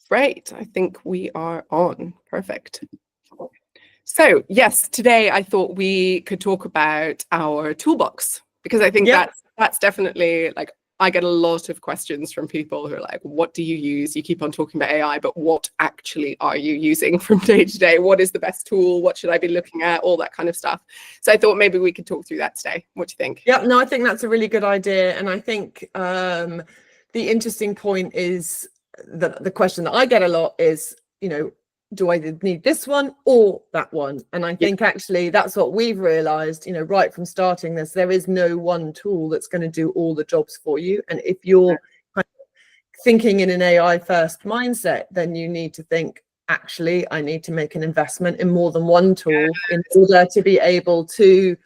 Great. I think we are on. Perfect. So yes, today I thought we could talk about our toolbox, because I think that's definitely, like, I get a lot of questions from people who are like, what do you use? You keep on talking about AI, but what actually are you using from day to day? What is the best tool? What should I be looking at? All that kind of stuff. So I thought maybe we could talk through that today. What do you think? Yeah, no, I think that's a really good idea. And I think the interesting point is that the question that I get a lot is, do I need this one or that one? And I think actually that's what we've realized, right from starting this, there is no one tool that's going to do all the jobs for you. And if you're kind of thinking in an AI first mindset, then you need to think, actually, I need to make an investment in more than one tool in order to be able to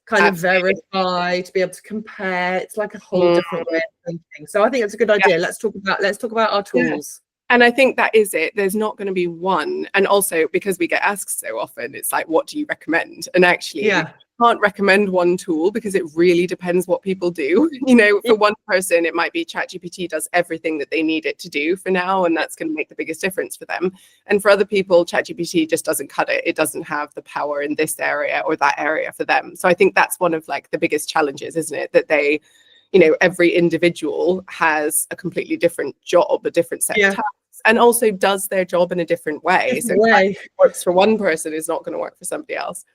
kind of verify, to be able to compare. It's like a whole different way of thinking. So I think it's a good idea. Let's talk about our tools. And I think that is it. There's not going to be one. And also, because we get asked so often, it's like, what do you recommend? And actually, you can't recommend one tool, because it really depends what people do. For one person, it might be ChatGPT does everything that they need it to do for now, and that's going to make the biggest difference for them. And for other people, ChatGPT just doesn't cut it. It doesn't have the power in this area or that area for them. So I think that's one of, like, the biggest challenges, isn't it? That they, every individual has a completely different job, a different set of tasks, and also does their job in a different way. So what works for one person is not going to work for somebody else.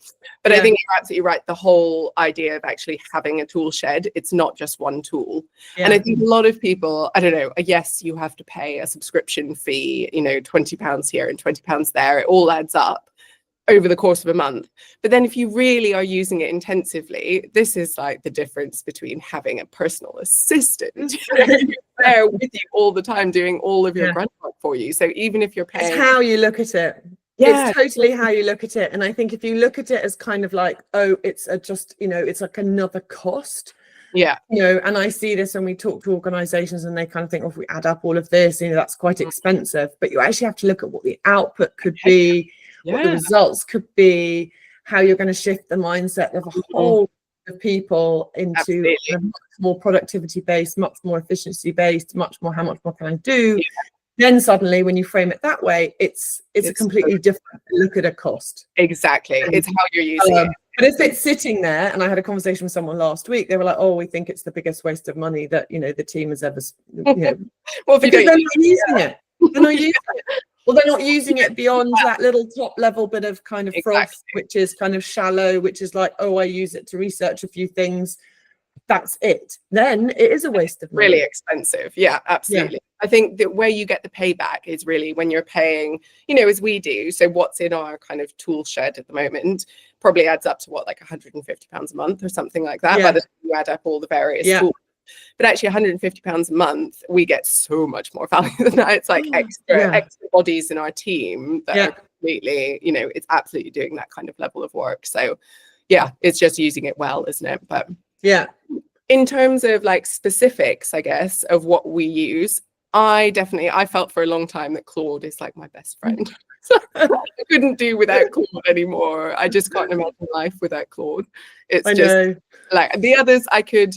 But I think you're absolutely right. The whole idea of actually having a tool shed, it's not just one tool. And I think a lot of people, I don't know, yes, you have to pay a subscription fee, £20 here and £20 there. It all adds up over the course of a month. But then if you really are using it intensively, this is like the difference between having a personal assistant there with you all the time doing all of your grunt work for you. So even if you're paying, it's how you look at it. It's totally how you look at it. And I think if you look at it as kind of like, oh, it's it's like another cost. And I see this when we talk to organizations, and they kind of think, if we add up all of this, that's quite expensive. But you actually have to look at what the output could be, what the results could be, how you're going to shift the mindset of a whole of people into a much more productivity based, much more efficiency based, much more how much more can I do. Then suddenly when you frame it that way, it's a completely different look at a cost. Exactly. It's how you're using it. But if it's sitting there, and I had a conversation with someone last week, they were like, oh, we think it's the biggest waste of money that the team has ever well, because they're not using it. They're not using it. Well, they're not using it beyond that little top level bit of kind of froth, which is kind of shallow, which is like, oh, I use it to research a few things. That's it. Then it is a waste of money. Really expensive. Yeah, absolutely. I think that where you get the payback is really when you're paying, as we do. So what's in our kind of tool shed at the moment probably adds up to like £150 a month or something like that by the time you add up all the various tools. But actually £150 a month, we get so much more value than that. It's like extra bodies in our team that are completely, it's absolutely doing that kind of level of work. So it's just using it well, isn't it? But in terms of like specifics, I guess, of what we use, I felt for a long time that Claude is like my best friend. So I couldn't do without Claude anymore. I just can't imagine life without Claude. It's like the others I could.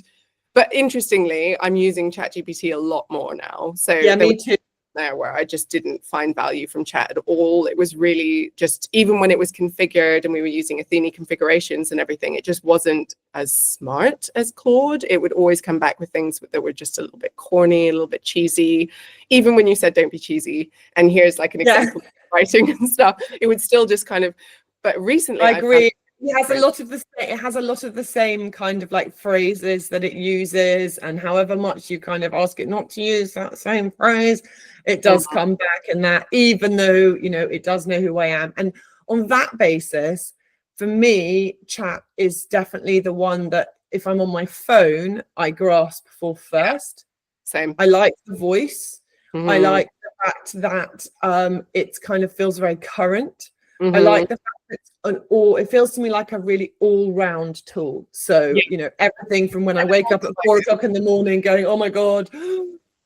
But interestingly, I'm using ChatGPT a lot more now. So me too. There where I just didn't find value from chat at all. It was really just, even when it was configured and we were using Atheni configurations and everything, it just wasn't as smart as Claude. It would always come back with things that were just a little bit corny, a little bit cheesy. Even when you said don't be cheesy, and here's like an example of writing and stuff, it would still just kind of. But recently, I agree. It has a lot of the same kind of like phrases that it uses, and however much you kind of ask it not to use that same phrase, it does come back, and that even though it does know who I am. And on that basis, for me, chat is definitely the one that if I'm on my phone, I grasp for first. Same. I like the voice. I like the fact that it kind of feels very current. I like the fact that it feels to me like a really all-round tool. So, everything from when I wake up at 4 o'clock in the morning going, oh my God,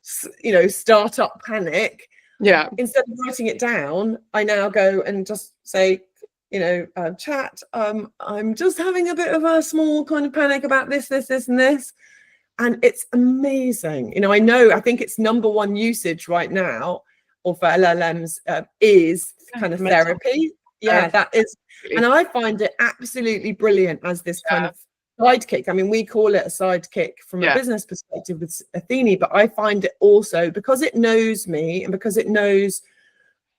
startup panic. Yeah. Instead of writing it down, I now go and just say, chat, I'm just having a bit of a small kind of panic about this, and this. And it's amazing. I think it's #1 usage right now or for LLMs is kind of therapy. Yeah, that is, and I find it absolutely brilliant as this kind of sidekick. I mean, we call it a sidekick from a business perspective with Atheni, but I find it also, because it knows me and because it knows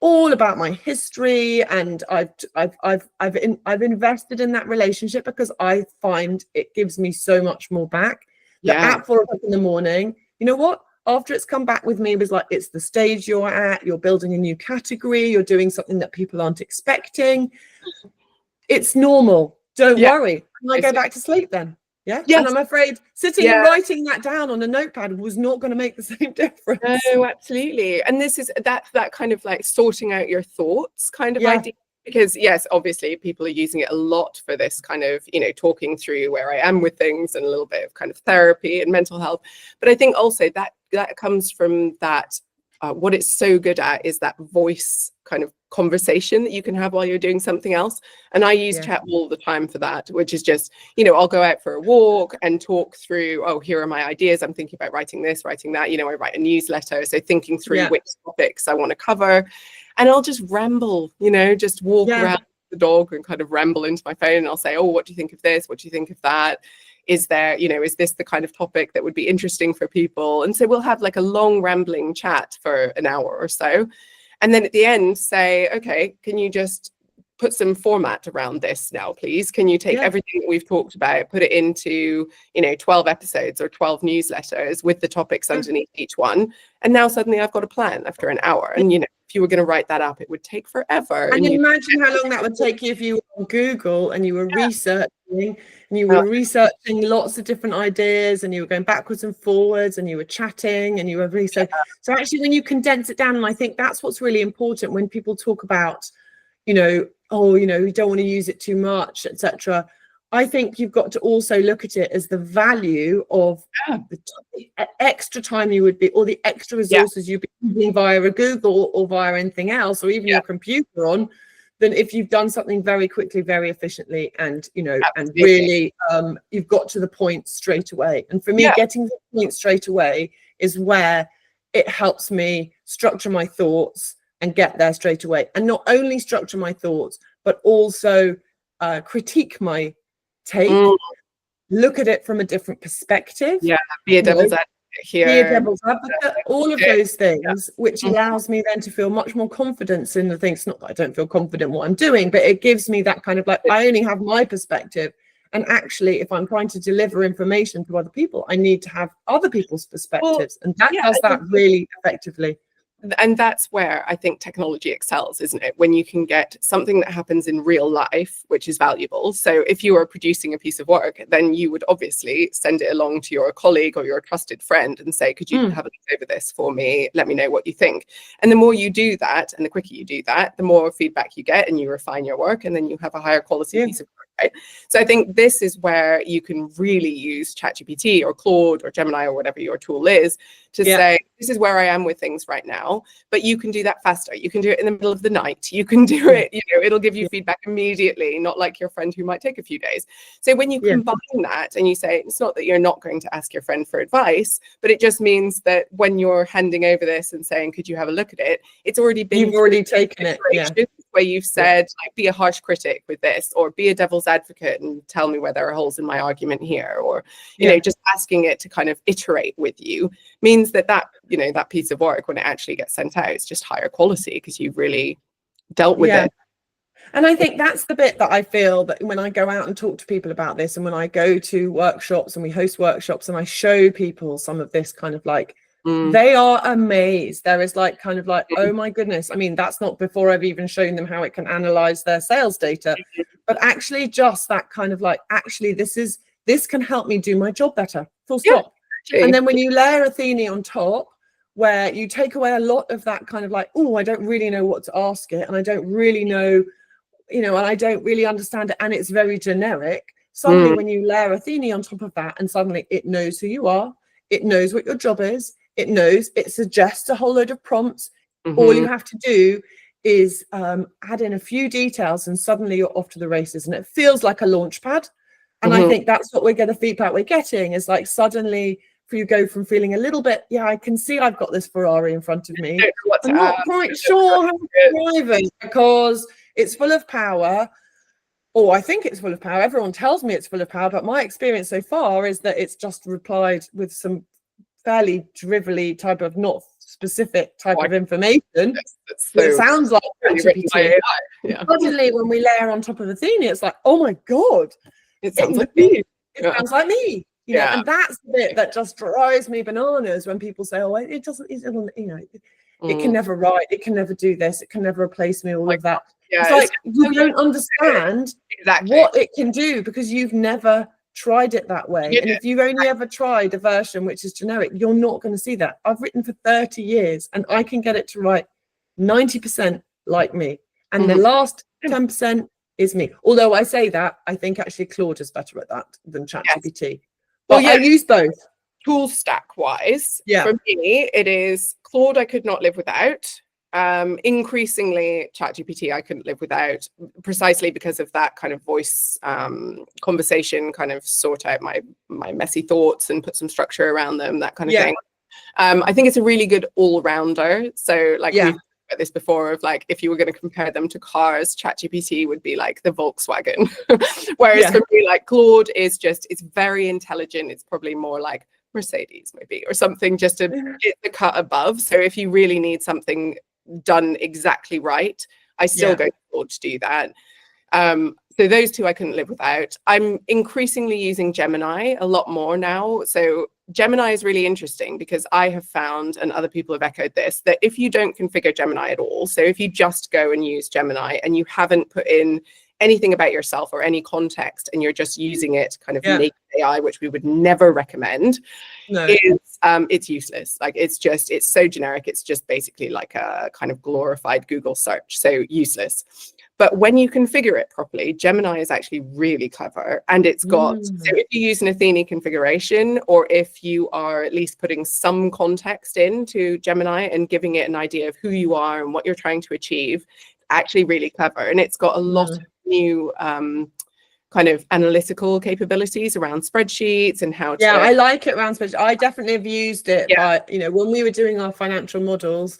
all about my history, and I've invested in that relationship because I find it gives me so much more back. That at 4 o'clock in the morning, you know what? After it's come back with me, it was like, it's the stage you're at, you're building a new category, you're doing something that people aren't expecting. It's normal. Don't worry. And I go back to sleep then. Yeah. Yes. And I'm afraid sitting and writing that down on a notepad was not going to make the same difference. No, absolutely. And this is that kind of like sorting out your thoughts kind of idea. Because yes, obviously people are using it a lot for this kind of, you know, talking through where I am with things and a little bit of kind of therapy and mental health. But I think also that comes from that, what it's so good at is that voice kind of conversation that you can have while you're doing something else. And I use chat all the time for that, which is just, you know, I'll go out for a walk and talk through, oh, here are my ideas. I'm thinking about writing this, writing that. You know, I write a newsletter. So thinking through which topics I want to cover. And I'll just ramble, you know, just walk around the dog and kind of ramble into my phone. And I'll say, oh, what do you think of this? What do you think of that? Is there, you know, is this the kind of topic that would be interesting for people? And so we'll have like a long rambling chat for an hour or so. And then at the end say, okay, can you just put some format around this now, please? Can you take everything that we've talked about, put it into, you know, 12 episodes or 12 newsletters with the topics underneath each one? And now suddenly I've got a plan after an hour. And, you know, if you were going to write that up, it would take forever. And imagine how long that would take you if you were on Google and you were researching, and you were researching lots of different ideas, and you were going backwards and forwards, and you were chatting, and you were researching. So actually, when you condense it down, and I think that's what's really important when people talk about, you know, oh, you know, you don't want to use it too much, etc. I think you've got to also look at it as the value of the extra time you would be, or the extra resources you'd be using via a Google or via anything else, or even your computer on, than if you've done something very quickly, very efficiently, and, you know, and really you've got to the point straight away. And for me, getting to the point straight away is where it helps me structure my thoughts and get there straight away. And not only structure my thoughts, but also critique my take, look at it from a different perspective. Be a devil's advocate here. Be a devil's advocate, all of those things, which allows me then to feel much more confidence in the things. Not that I don't feel confident in what I'm doing, but it gives me that kind of like, I only have my perspective. And actually, if I'm trying to deliver information to other people, I need to have other people's perspectives. And that does that really effectively. And that's where I think technology excels, isn't it? When you can get something that happens in real life, which is valuable. So if you are producing a piece of work, then you would obviously send it along to your colleague or your trusted friend and say, could you have a look over this for me? Let me know what you think. And the more you do that, and the quicker you do that, the more feedback you get, and you refine your work, and then you have a higher quality piece of work. Right? So I think this is where you can really use ChatGPT or Claude or Gemini or whatever your tool is to say, this is where I am with things right now, but you can do that faster. You can do it in the middle of the night. You can do it, you know, it'll give you feedback immediately, not like your friend who might take a few days. So when you combine that and you say, it's not that you're not going to ask your friend for advice, but it just means that when you're handing over this and saying, could you have a look at it? It's already been, you've already taken it. Where you've said, like, be a harsh critic with this, or be a devil's advocate and tell me where there are holes in my argument here, or, you know, just asking it to kind of iterate with you means that you know, that piece of work, when it actually gets sent out, it's just higher quality because you've really dealt with it. And I think that's the bit that I feel that when I go out and talk to people about this, and when I go to workshops and we host workshops and I show people some of this kind of like, they are amazed. There is like kind of like, oh my goodness. I mean, that's not before I've even shown them how it can analyze their sales data, but actually just that kind of like, actually, this can help me do my job better, full stop. And then when you layer Atheni on top, where you take away a lot of that kind of like, oh, I don't really know what to ask it, and I don't really know, you know, and I don't really understand it, and it's very generic. Suddenly when you layer Atheni on top of that, and suddenly it knows who you are, it knows what your job is, it suggests a whole load of prompts. All you have to do is add in a few details, and suddenly you're off to the races, and it feels like a launch pad. And I think that's what the feedback we're getting is like, suddenly you go from feeling a little bit, yeah, I can see I've got this Ferrari in front of me. I'm not quite sure how to drive it because it's full of power. Or I think it's full of power. Everyone tells me it's full of power, but my experience so far is that it's just replied with some fairly drivelly type of not specific type of information. It sounds like ChatGPT. Suddenly, when we layer on top of Atheni, it's like, oh my god, it sounds like me. It sounds like me. You know, and that's the bit that just drives me bananas when people say, oh, it doesn't, you know, it can never write, it can never do this, it can never replace me, all of that. It's like you don't understand what it can do because you've never tried it that way. And if you've only ever tried a version which is generic, you're not going to see that. I've written for 30 years and I can get it to write 90% like me. And the last 10% is me. Although I say that, I think actually Claude is better at that than ChatGPT. But I use both. Tool stack wise, for me, it is Claude I could not live without. Increasingly ChatGPT I couldn't live without, precisely because of that kind of voice conversation, kind of sort out my messy thoughts and put some structure around them, that kind of thing. I think it's a really good all-rounder. So like we've about this before, of like, if you were going to compare them to cars, ChatGPT would be like the Volkswagen. Whereas for me, like Claude is just, it's very intelligent. It's probably more like Mercedes maybe, or something just to get the cut above. So if you really need something done exactly right, I still go to Claude to do that. So those two I couldn't live without. I'm increasingly using Gemini a lot more now. So Gemini is really interesting because I have found, and other people have echoed this, that if you don't configure Gemini at all, so if you just go and use Gemini and you haven't put in anything about yourself or any context and you're just using it kind of naked AI, which we would never recommend, it's useless. Like it's so generic. It's just basically like a kind of glorified Google search. So useless. But when you configure it properly, Gemini is actually really clever. And it's got, so if you use an Atheni configuration, or if you are at least putting some context into Gemini and giving it an idea of who you are and what you're trying to achieve, actually really clever. And it's got a lot of new kind of analytical capabilities around spreadsheets and how to... I like it around spreadsheets. I definitely have used it, but you know, when we were doing our financial models,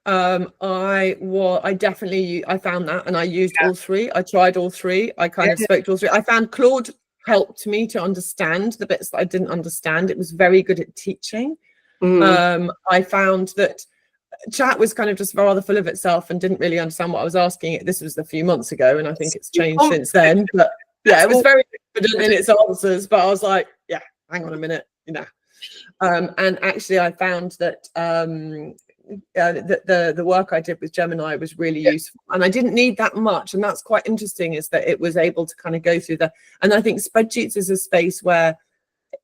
I found that, and I used all three. I tried all three. I kind of spoke to all three. I found Claude helped me to understand the bits that I didn't understand. It was very good at teaching. I found that Chat was kind of just rather full of itself and didn't really understand what I was asking it. This was a few months ago, and I think it's changed since then. But it was very confident in its answers. But I was like, hang on a minute, you know. And actually, I found that the work I did with Gemini was really useful, and I didn't need that much. And that's quite interesting, is that it was able to kind of go through the. And I think spreadsheets is a space where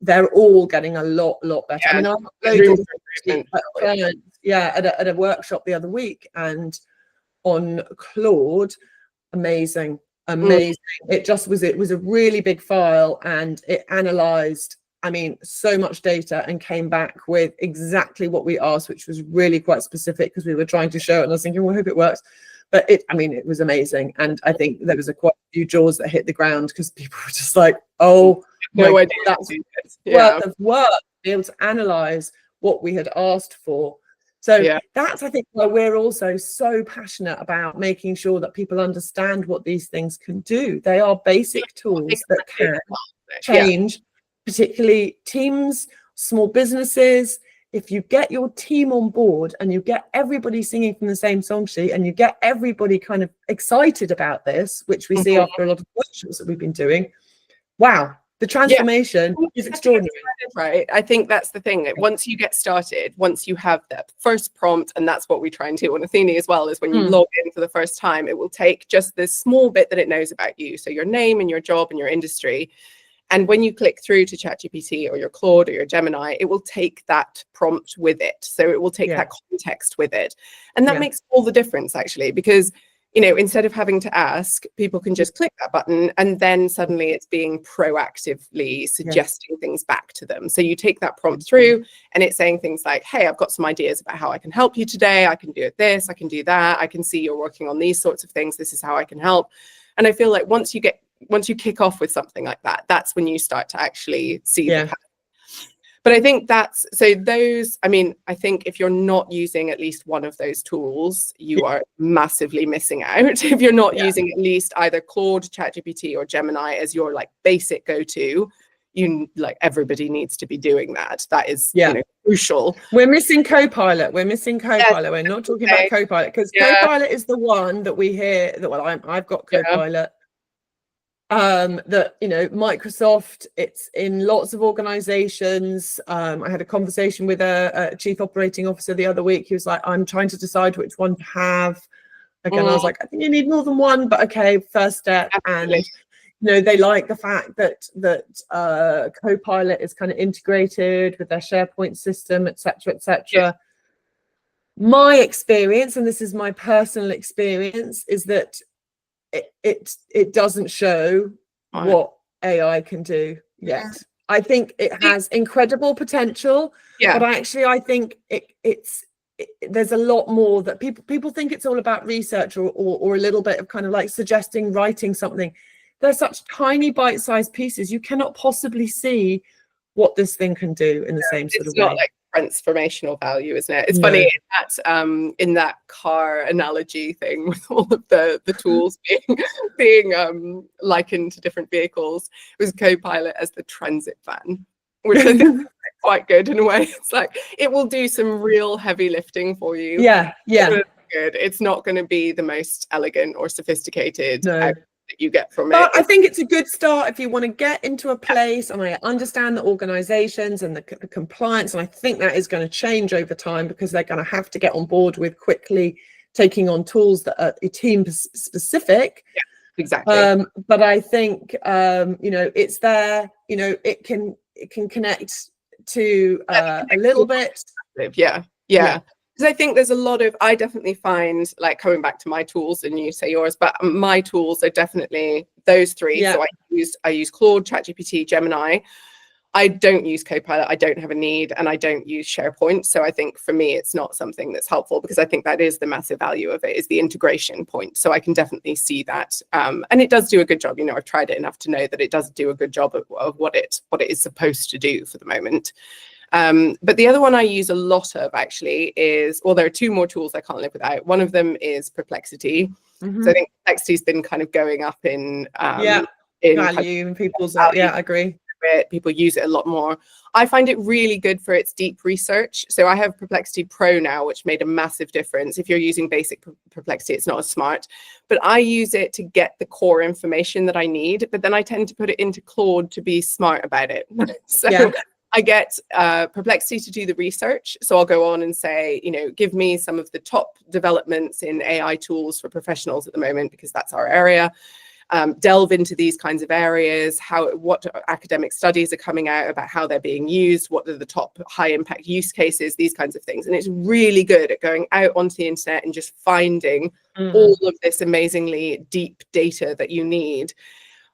they're all getting a lot better. I mean, I uploaded at a workshop the other week, and on Claude, amazing. It was a really big file, and it analyzed, I mean, so much data, and came back with exactly what we asked, which was really quite specific because we were trying to show it, and I was thinking, well, I hope it works. But it was amazing. And I think there was quite a few jaws that hit the ground because people were just like, oh, no idea, that's worth of work to be able to analyze what we had asked for. So that's, I think, why we're also so passionate about making sure that people understand what these things can do. They are basic tools that can change, particularly teams, small businesses. If you get your team on board and you get everybody singing from the same song sheet, and you get everybody kind of excited about this, which we see after a lot of workshops that we've been doing, wow, the transformation is extraordinary. Right. I think that's the thing. Once you get started, once you have that first prompt, and that's what we try and do on Atheni as well, is when you log in for the first time, it will take just this small bit that it knows about you. So your name and your job and your industry. And when you click through to ChatGPT or your Claude or your Gemini, it will take that prompt with it. So it will take that context with it. And that makes all the difference, actually, because, you know, instead of having to ask, people can just click that button, and then suddenly it's being proactively suggesting things back to them. So you take that prompt through, and it's saying things like, hey, I've got some ideas about how I can help you today. I can do it this, I can do that. I can see you're working on these sorts of things. This is how I can help. And I feel like once you kick off with something like that, that's when you start to actually see the pattern. But I think I think if you're not using at least one of those tools, you are massively missing out. If you're not using at least either Claude, ChatGPT, or Gemini as your like basic go-to, everybody needs to be doing that. That is crucial. We're missing Copilot. We're We're not talking about Copilot, because Copilot is the one that we hear that, well, I've got Copilot. That, you know, Microsoft, it's in lots of organizations. I had a conversation with a chief operating officer the other week. He was like, I'm trying to decide which one to have. Again, I was like, I think you need more than one, but okay, first step. Absolutely. And you know, they like the fact that Copilot is kind of integrated with their SharePoint system, etc., etc. My experience, and this is my personal experience, is that it doesn't show what AI can do yet. I think it has incredible potential, but actually I think there's a lot more that people think it's all about research or a little bit of kind of like suggesting writing something. They're such tiny bite-sized pieces. You cannot possibly see what this thing can do in the same sort of way. It's not like transformational value, isn't it? It's funny in that car analogy thing with all of the tools being likened to different vehicles. It was Copilot as the transit van, which I think is quite good in a way. It's like it will do some real heavy lifting for you. Good. It's not going to be the most elegant or sophisticated that you get from it. But I think it's a good start if you want to get into a place, and I understand the organizations and the compliance, and I think that is going to change over time, because they're going to have to get on board with quickly taking on tools that are team specific. Exactly. But I think you know, it's there, you know, it can connect to a little bit. Because I think there's a lot of, I definitely find, like, coming back to my tools, and you say yours, but my tools are definitely those three. So I use Claude, ChatGPT, Gemini. I don't use Copilot. I don't have a need, and I don't use SharePoint. So I think for me, it's not something that's helpful, because I think that is the massive value of it, is the integration point. So I can definitely see that. And it does do a good job. You know, I've tried it enough to know that it does do a good job of what it is supposed to do for the moment. But the other one I use a lot of actually is, well, there are two more tools I can't live without. One of them is Perplexity. So I think Perplexity's been kind of going up in value in people's value. I agree. People use it a lot more. I find it really good for its deep research. So I have Perplexity Pro now, which made a massive difference. If you're using basic Perplexity, it's not as smart, but I use it to get the core information that I need. But then I tend to put it into Claude to be smart about it. So I get Perplexity to do the research. So I'll go on and say, you know, give me some of the top developments in AI tools for professionals at the moment, because that's our area. Delve into these kinds of areas, what academic studies are coming out about how they're being used, what are the top high impact use cases, these kinds of things. And it's really good at going out onto the internet and just finding all of this amazingly deep data that you need.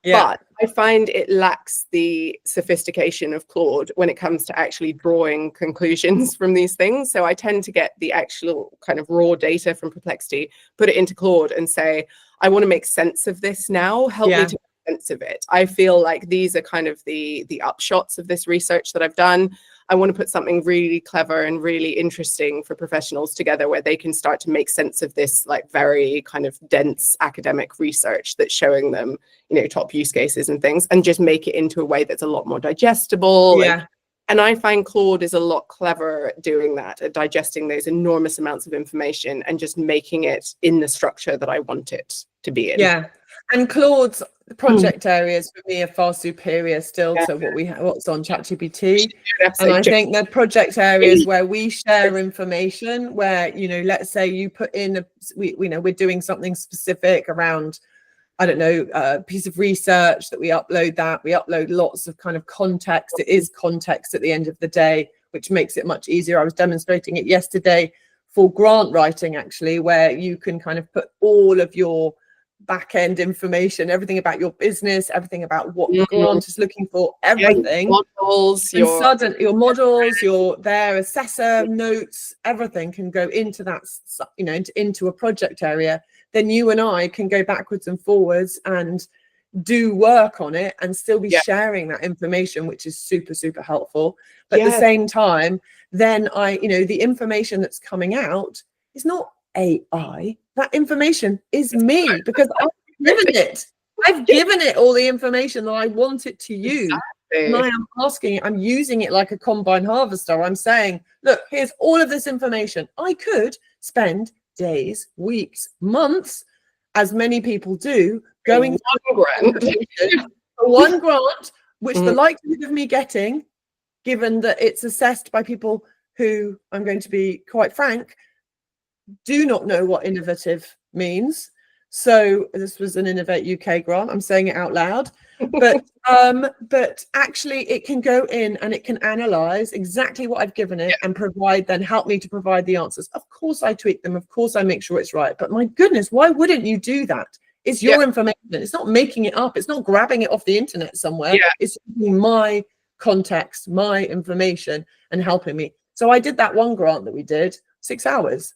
But I find it lacks the sophistication of Claude when it comes to actually drawing conclusions from these things. So I tend to get the actual kind of raw data from Perplexity, put it into Claude and say, I want to make sense of this now. Help me to make sense of it. I feel like these are kind of the upshots of this research that I've done. I want to put something really clever and really interesting for professionals together, where they can start to make sense of this like very kind of dense academic research that's showing them, you know, top use cases and things, and just make it into a way that's a lot more digestible. And I find Claude is a lot clever at doing that, at digesting those enormous amounts of information and just making it in the structure that I want it to be in. And Claude's project areas for me are far superior still to what's on ChatGPT. And I think the project areas where we share information, where, you know, let's say you put in we're doing something specific around, I don't know, a piece of research that we upload lots of kind of context. It is context at the end of the day, which makes it much easier. I was demonstrating it yesterday for grant writing, actually, where you can kind of put all of your back end information, everything about your business, everything about what the grant is looking for, everything. Your models, their assessor notes, everything can go into that, you know, into a project area. Then you and I can go backwards and forwards and, do work on it and still be sharing that information, which is super, super helpful. But at the same time, then the information that's coming out is not AI. That information is me, because I've given it all the information that I want it to use. And I am asking it, I'm using it like a combine harvester. I'm saying, look, here's all of this information. I could spend days, weeks, months, as many people do, going one grant, which the likelihood of me getting, given that it's assessed by people who, I'm going to be quite frank, do not know what innovative means. So this was an Innovate UK grant. I'm saying it out loud, but actually it can go in and it can analyze exactly what I've given it and help me to provide the answers. Of course I tweak them. Of course I make sure it's right. But my goodness, why wouldn't you do that? It's your information. It's not making it up. It's not grabbing it off the internet somewhere. It's using my context, my information, and helping me. So I did that one grant that we did, 6 hours.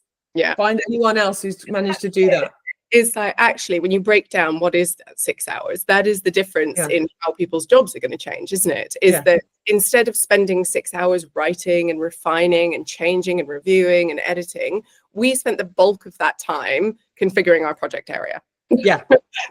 Find anyone else who's managed to do that. Is like, actually, when you break down what is that 6 hours, that is the difference in how people's jobs are going to change, isn't it? Is that instead of spending 6 hours writing and refining and changing and reviewing and editing, we spent the bulk of that time configuring our project area.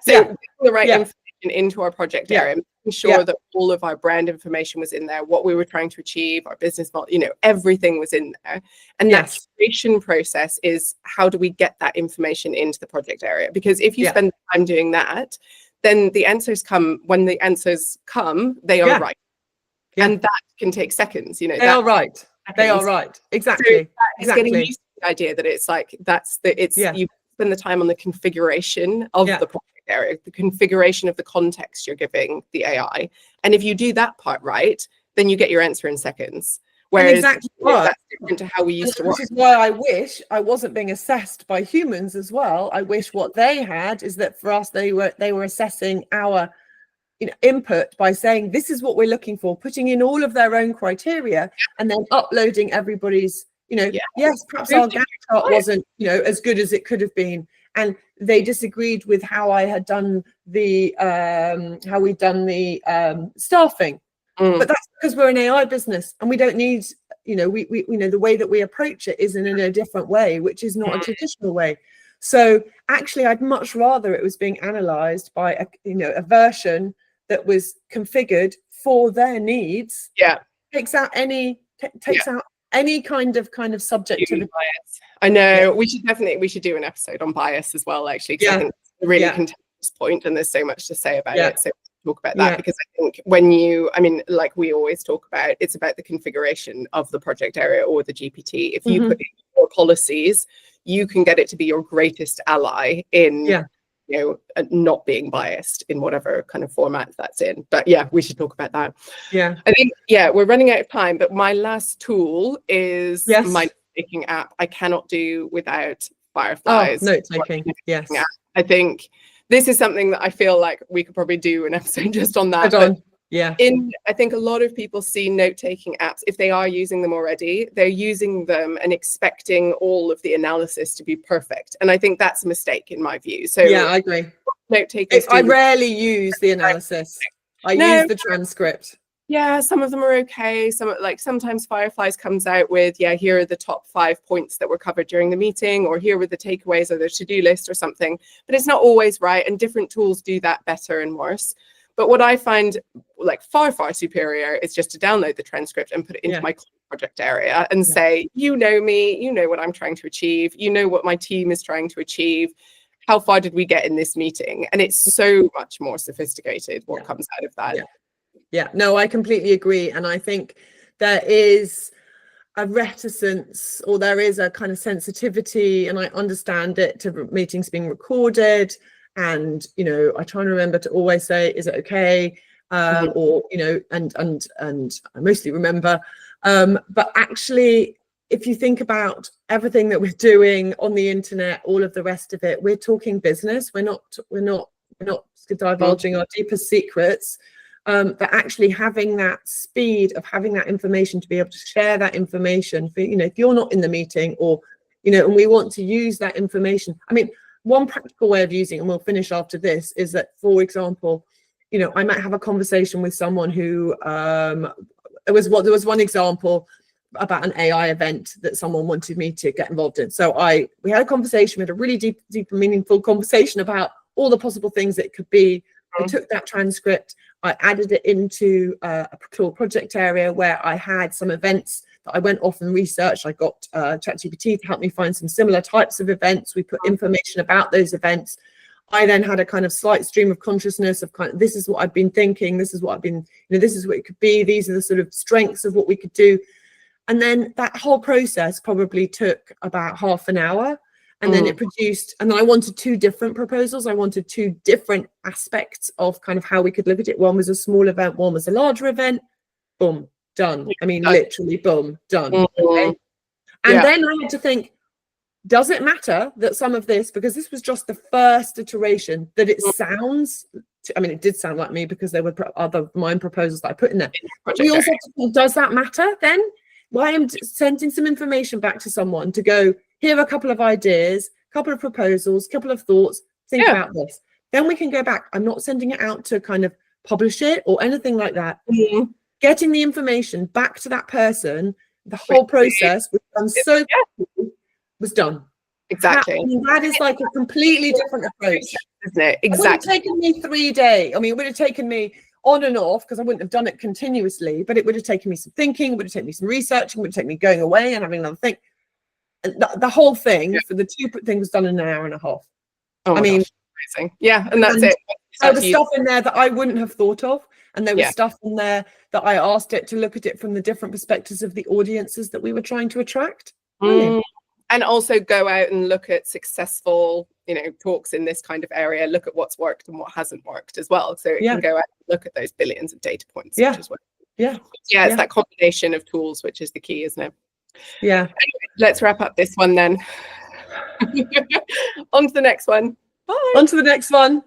So the right information into our project area, making sure that all of our brand information was in there, what we were trying to achieve, our business model, everything was in there. And that creation process is, how do we get that information into the project area? Because if you spend time doing that, then the answers come. When the answers come, they are right. And that can take seconds, They are right. They are right. Exactly. So it's getting used to the idea that it's like, you spend the time on the configuration of the project area, the configuration of the context you're giving the AI. And if you do that part right, then you get your answer in seconds. Whereas that's different to how we used to work. Which is why I wish I wasn't being assessed by humans as well. I wish what they had is that for us, they were assessing our input by saying, this is what we're looking for, putting in all of their own criteria, and then uploading everybody's, yes, perhaps our Gantt chart wasn't, as good as it could have been. And they disagreed with how I had done the, how we'd done the staffing. But that's because we're an AI business and we don't need, we the way that we approach it is in a different way, which is not a traditional way. So actually, I'd much rather it was being analyzed by a version that was configured for their needs. Takes out any kind of subjectivity. I know we should do an episode on bias as well, actually, because I think it's a really contentious point and there's so much to say about it. So talk about that, because I think like we always talk about, it's about the configuration of the project area or the GPT. If you put in your policies, you can get it to be your greatest ally in not being biased in whatever kind of format that's in. But we should talk about that. I think we're running out of time, but my last tool is my taking app. I cannot do without Fireflies. Note taking. I think this is something that I feel like we could probably do an episode just on that. I think a lot of people see note-taking apps, if they are using them already, they're using them and expecting all of the analysis to be perfect. And I think that's a mistake in my view. So I agree. Note-takers I rarely use the analysis. I use the transcript. Some of them are okay. Sometimes Fireflies comes out with, here are the top 5 points that were covered during the meeting, or here were the takeaways or the to-do list or something. But it's not always right, and different tools do that better and worse. But what I find far, far superior is just to download the transcript and put it into my project area and say, me, you know what I'm trying to achieve, you know what my team is trying to achieve. How far did we get in this meeting? And it's so much more sophisticated what comes out of that. No, I completely agree. And I think there is a reticence, or there is a kind of sensitivity, and I understand it, to meetings being recorded. And, I try and remember to always say, is it okay? Or, and I mostly remember. But actually, if you think about everything that we're doing on the internet, all of the rest of it, we're talking business. We're not divulging our deepest secrets. But actually having that speed of having that information, to be able to share that information for, if you're not in the meeting, or, and we want to use that information. I mean, one practical way of using, and we'll finish after this, is that, for example, you know, I might have a conversation with someone who, there was one example about an AI event that someone wanted me to get involved in. So we had a conversation, we had a really deep and meaningful conversation about all the possible things it could be. I took that transcript, I added it into a project area where I had some events that I went off and researched. I got ChatGPT to help me find some similar types of events. We put information about those events. I then had a kind of slight stream of consciousness of kind of, this is what I've been thinking, this is what I've been, you know, this is what it could be, these are the sort of strengths of what we could do. And then that whole process probably took about half an hour. And then it produced, and then I wanted 2 different proposals. I wanted 2 different aspects of kind of how we could look at it. One was a small event, one was a larger event. Boom, done. I mean, literally, boom, done. Okay? And then I had to think, does it matter that some of this, because this was just the first iteration, that it sounds, I mean, it did sound like me because there were other mine proposals that I put in there. But we also have to think, does that matter then? Why I'm sending some information back to someone to go, here are a couple of ideas, a couple of proposals, a couple of thoughts, think about this. Then we can go back. I'm not sending it out to kind of publish it or anything like that. Getting the information back to that person, the whole process was done so quickly, was done. Exactly. That is like a completely different approach, isn't it? Exactly. It would have taken me 3 days. I mean, it would have taken me on and off because I wouldn't have done it continuously, but it would have taken me some thinking, it would have taken me some researching, it would have taken me going away and having another think. And the whole thing for the 2 things was done in an hour and a half. I mean, amazing. Yeah, and that's it. There was stuff in there that I wouldn't have thought of, and there was stuff in there that I asked it to look at it from the different perspectives of the audiences that we were trying to attract. And also go out and look at successful, you know, talks in this kind of area, look at what's worked and what hasn't worked as well. So it can go out and look at those billions of data points. Which is what, it's that combination of tools, which is the key, isn't it? Yeah. Anyway, let's wrap up this one then. On to the next one. Bye. On to the next one.